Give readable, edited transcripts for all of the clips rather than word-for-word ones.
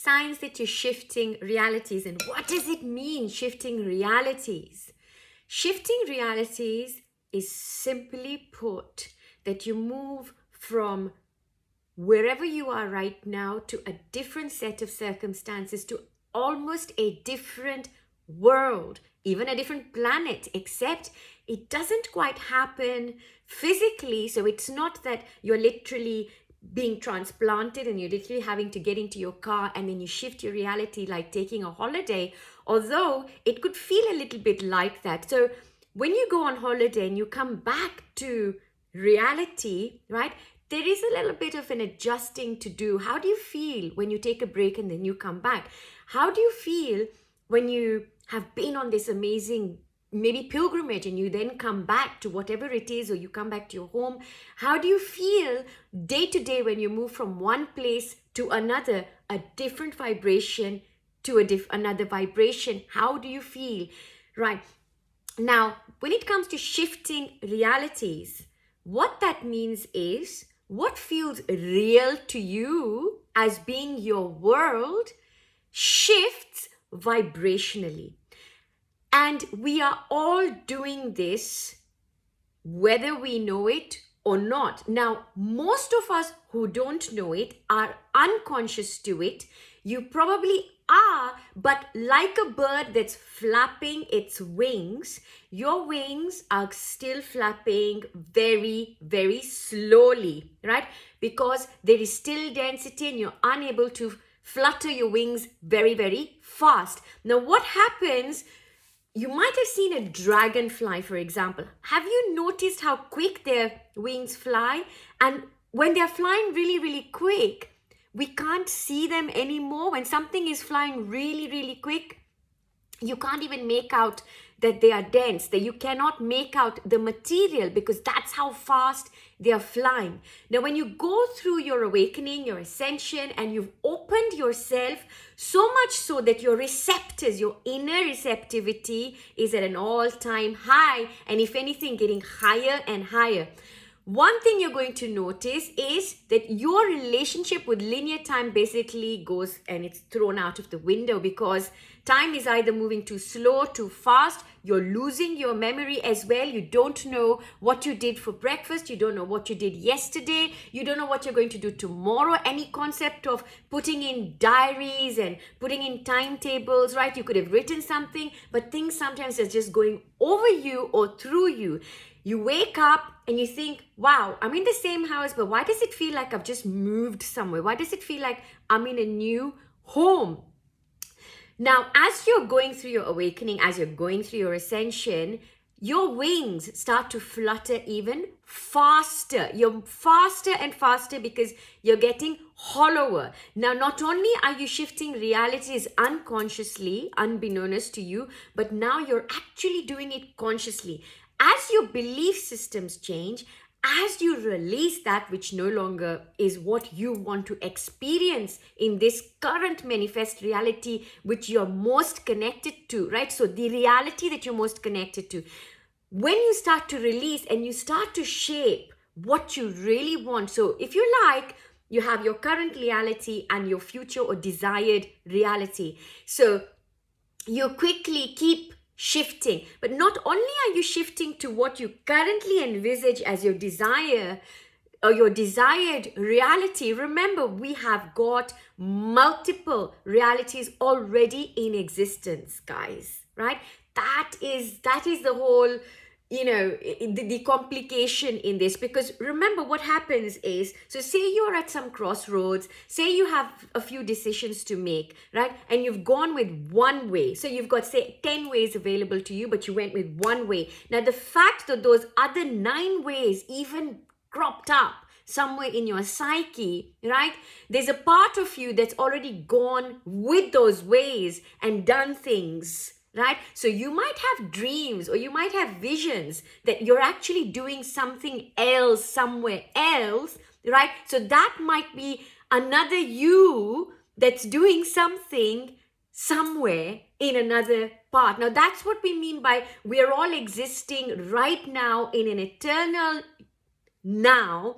signs that you're shifting realities. And what does it mean, shifting realities? Shifting realities is simply put that you move from wherever you are right now to a different set of circumstances, to almost a different world, even a different planet, except it doesn't quite happen physically. So it's not that you're literally being transplanted and you're literally having to get into your car and then you shift your reality like taking a holiday, although it could feel a little bit like that. So when you go on holiday and you come back to reality, right, there is a little bit of an adjusting to do. How do you feel when you take a break and then you come back? How do you feel when you have been on this amazing maybe pilgrimage and you then come back to whatever it is, or you come back to your home? How do you feel day to day when you move from one place to another, a different vibration to another vibration? How do you feel? Right. Now, when it comes to shifting realities, what that means is what feels real to you as being your world shifts vibrationally. And we are all doing this, whether we know it or not. Now, most of us who don't know it are unconscious to it. You probably are, but like a bird that's flapping its wings, your wings are still flapping very, very slowly, right? Because there is still density and you're unable to flutter your wings very, very fast. Now, what happens? You might have seen a dragonfly, for example. Have you noticed how quick their wings fly? And when they're flying really, really quick, we can't see them anymore. When something is flying really, really quick, you can't even make out that they are dense, that you cannot make out the material because that's how fast they are flying. Now, when you go through your awakening, your ascension, and you've opened yourself so much so that your receptors, your inner receptivity is at an all-time high, and if anything, getting higher and higher. One thing you're going to notice is that your relationship with linear time basically goes and it's thrown out of the window, because time is either moving too slow, too fast. You're losing your memory as well. You don't know what you did for breakfast. You don't know what you did yesterday. You don't know what you're going to do tomorrow. Any concept of putting in diaries and putting in timetables, right? You could have written something, but things sometimes are just going over you or through you. You wake up and you think, wow, I'm in the same house, but why does it feel like I've just moved somewhere? Why does it feel like I'm in a new home? Now, as you're going through your awakening, as you're going through your ascension, your wings start to flutter even faster. You're faster and faster because you're getting hollower. Now, not only are you shifting realities unconsciously, unbeknownst to you, but now you're actually doing it consciously. As your belief systems change, as you release that which no longer is what you want to experience in this current manifest reality, which you're most connected to, right? So the reality that you're most connected to, when you start to release and you start to shape what you really want. So if you like, you have your current reality and your future or desired reality. So you quickly keep shifting, but not only are you shifting to what you currently envisage as your desire or your desired reality. Remember, we have got multiple realities already in existence, guys, right? That is the whole, the complication in this, because remember what happens is, so say you're at some crossroads, say you have a few decisions to make, right? And you've gone with one way. So you've got, say, 10 ways available to you, but you went with one way. Now, the fact that those other 9 ways even cropped up somewhere in your psyche, right? There's a part of you that's already gone with those ways and done things, right? So you might have dreams or you might have visions that you're actually doing something else somewhere else, right? So that might be another you that's doing something somewhere in another part. Now, that's what we mean by we're all existing right now in an eternal now,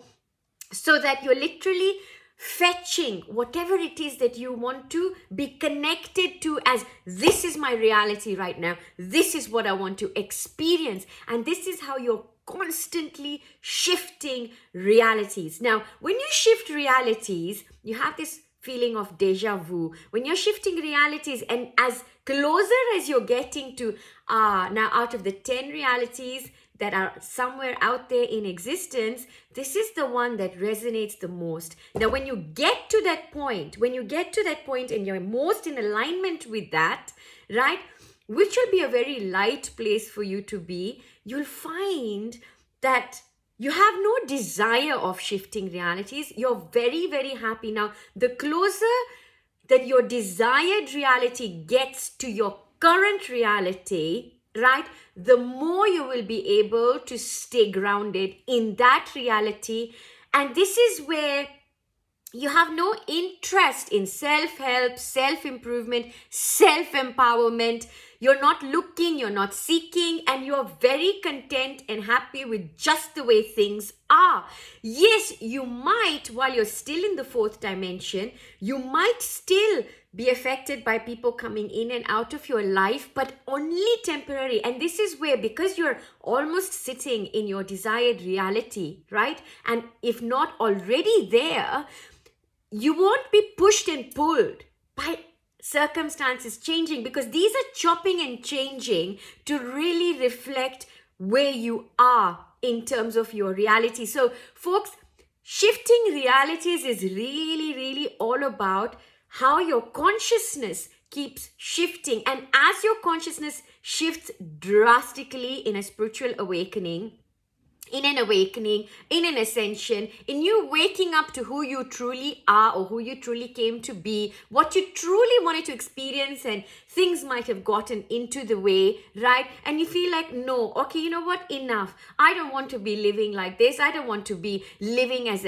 so that you're literally fetching whatever it is that you want to be connected to as this is my reality right now. This is what I want to experience. And this is how you're constantly shifting realities. Now, when you shift realities, you have this feeling of deja vu. When you're shifting realities, and as closer as you're getting to, now out of the 10 realities that are somewhere out there in existence, this is the one that resonates the most. Now, when you get to that point, and you're most in alignment with that, right, which will be a very light place for you to be, you'll find that you have no desire of shifting realities. You're very, very happy. Now, the closer that your desired reality gets to your current reality, right, the more you will be able to stay grounded in that reality. And this is where you have no interest in self-help, self-improvement, self-empowerment. You're not looking, you're not seeking, and you're very content and happy with just the way things are. Yes, you might, while you're still in the fourth dimension, you might still be affected by people coming in and out of your life, but only temporary. And this is where, because you're almost sitting in your desired reality, right? And if not already there, you won't be pushed and pulled by circumstances changing, because these are chopping and changing to really reflect where you are in terms of your reality. So, folks, shifting realities is really, really all about how your consciousness keeps shifting. And as your consciousness shifts drastically in a spiritual awakening, in an ascension, in you waking up to who you truly are, or who you truly came to be, what you truly wanted to experience, and things might have gotten into the way, right? And you feel like, no, okay, you know what, enough. I don't want to be living like this. I don't want to be living as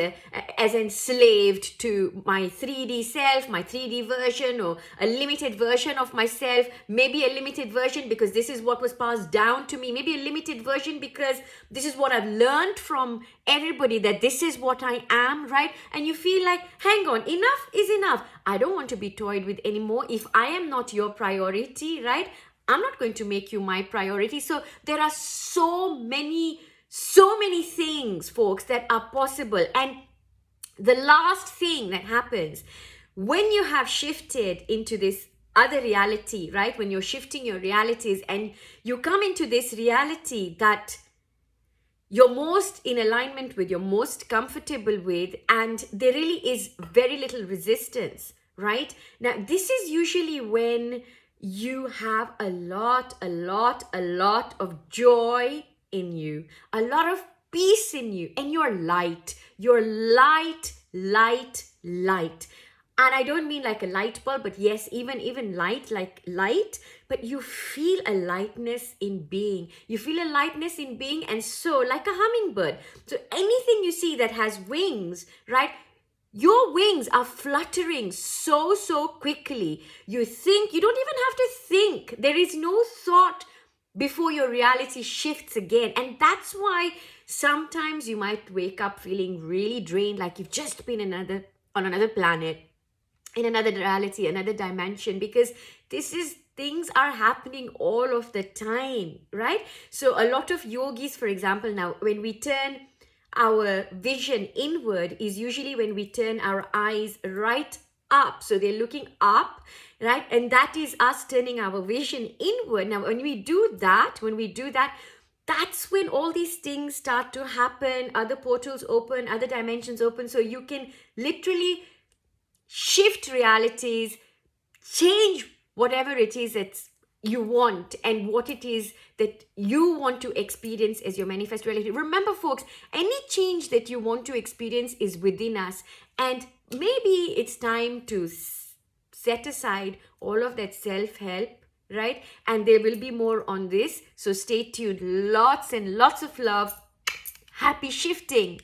enslaved to my 3D self, my 3D version, or a limited version of myself. Maybe a limited version because this is what was passed down to me. Maybe a limited version because this is what I've learned from everybody, that this is what I am, right? And you feel like, hang on, enough is enough. I don't want to be toyed with anymore. If I am not your priority, right, I'm not going to make you my priority. So there are so many things, folks, that are possible. And the last thing that happens when you have shifted into this other reality, right, when you're shifting your realities and you come into this reality that you're most in alignment with, you're most comfortable with, and there really is very little resistance, right? Now, this is usually when you have a lot of joy in you, a lot of peace in you, and you're light. And I don't mean like a light bulb, but yes, even light, like light, but you feel a lightness in being. You feel a lightness in being, and so like a hummingbird. So anything you see that has wings, right? Your wings are fluttering so quickly. You think, you don't even have to think. There is no thought before your reality shifts again. And that's why sometimes you might wake up feeling really drained, like you've just been on another planet, in another reality, another dimension, because things are happening all of the time, right? So a lot of yogis, for example, now when we turn our vision inward is usually when we turn our eyes right up. So they're looking up, right? And that is us turning our vision inward. Now, when we do that, that's when all these things start to happen. Other portals open, other dimensions open. So you can literally shift realities, change whatever it is that you want and what it is that you want to experience as your manifest reality. Remember, folks, any change that you want to experience is within us. And maybe it's time to set aside all of that self-help, right? And there will be more on this. So stay tuned. Lots and lots of love. Happy shifting.